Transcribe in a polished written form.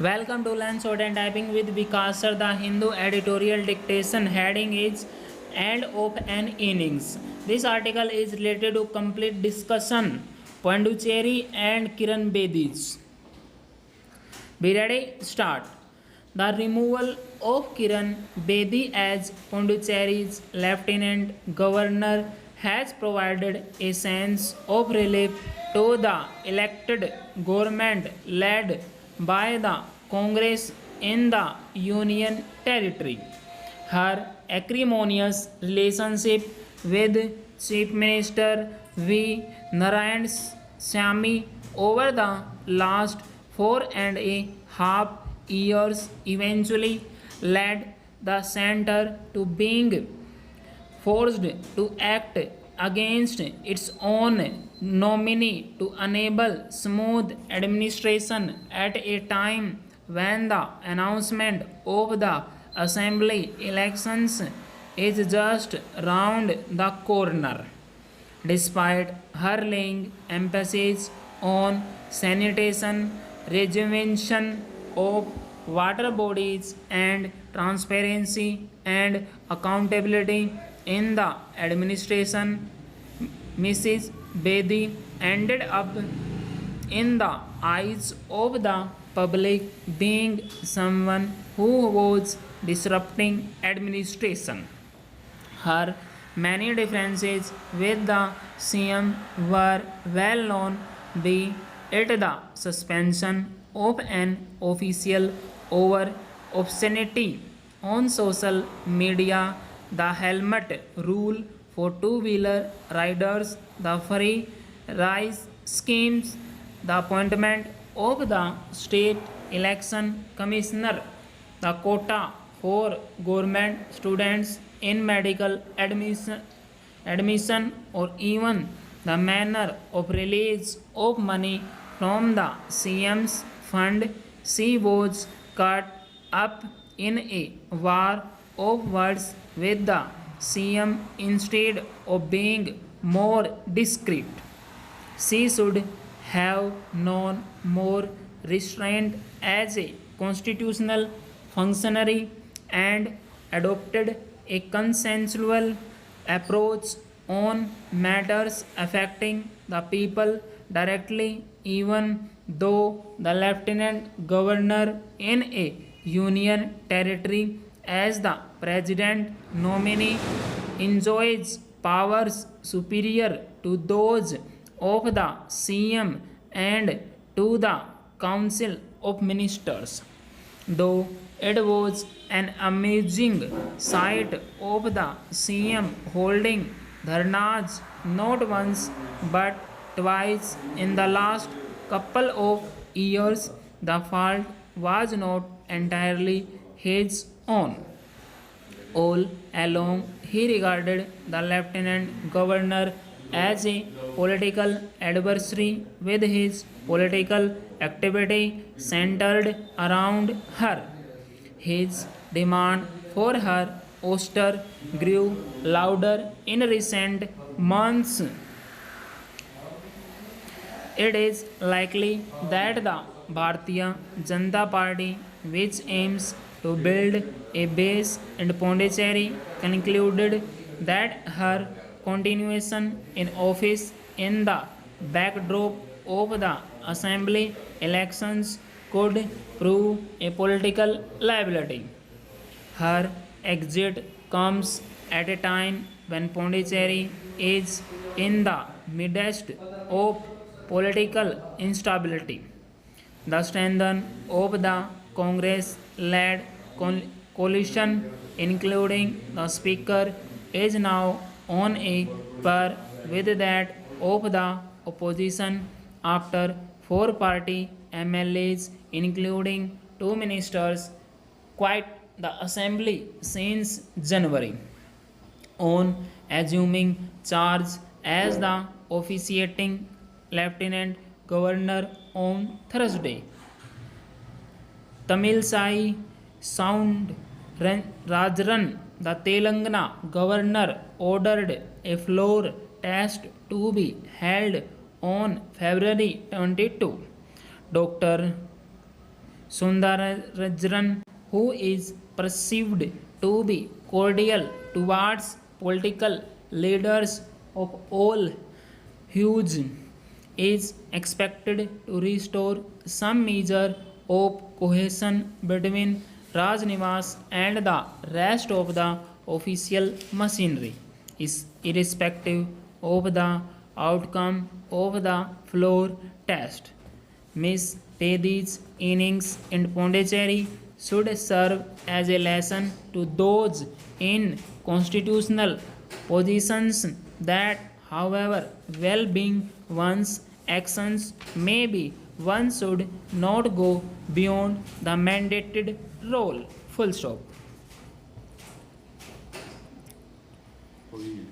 Welcome to Learn Short and Typing with Vikas Sir. The Hindu editorial dictation heading is End of an Innings. This article is related to complete discussion Pondicherry and Kiran Bedi's. Be ready? Start. The removal of Kiran Bedi as Pondicherry's lieutenant governor has provided a sense of relief to the elected government led by the Congress in the Union Territory. Her acrimonious relationship with Chief Minister V. Narayan Swamy over the last 4.5 years eventually led the center to being forced to act against its own nominee to enable smooth administration at a time when the announcement of the assembly elections is just round the corner. Despite her laying emphasis on sanitation, rejuvenation of water bodies, and transparency and accountability in the administration, Mrs. Bedi ended up in the eyes of the public being someone who was disrupting administration. Her many differences with the CM were well known, be it the suspension of an official over obscenity on social media, the helmet rule for two-wheeler riders, the free rise schemes, the appointment of the state election commissioner, the quota for government students in medical admission, or even the manner of release of money from the CM's fund. She was caught up in a war of words with the CM instead of being more discreet. She should have known more restraint as a constitutional functionary and adopted a consensual approach on matters affecting the people directly, even though the lieutenant governor in a union territory as the president nominee enjoys powers superior to those of the CM and to the Council of Ministers. Though it was an amazing sight of the CM holding dharnas not once but twice in the last couple of years, the fault was not entirely his own. All along, he regarded the lieutenant governor as a political adversary, with his political activity centered around her. His demand for her ouster grew louder in recent months. It is likely that the Bharatiya Janata Party, which aims to build a base in Pondicherry, concluded that her continuation in office in the backdrop of the assembly elections could prove a political liability. Her exit comes at a time when Pondicherry is in the midst of political instability. The strength of the Congress led coalition, including the Speaker, is now on a par with that of the opposition after four party MLAs, including two ministers, quit the assembly since January on assuming charge as the officiating lieutenant governor on Thursday. Tamilsai Sound Rajaran, the Telangana governor, ordered a floor test to be held on February 22. Dr. Sundarajan, who is perceived to be cordial towards political leaders of all hues, is expected to restore some measure of cohesion between Rajnivas and the rest of the official machinery, is irrespective of the outcome of the floor test. Miss Tedi's innings in Pondicherry should serve as a lesson to those in constitutional positions that, however well being one's actions may be, one should not go beyond the mandated role. Full stop. 거의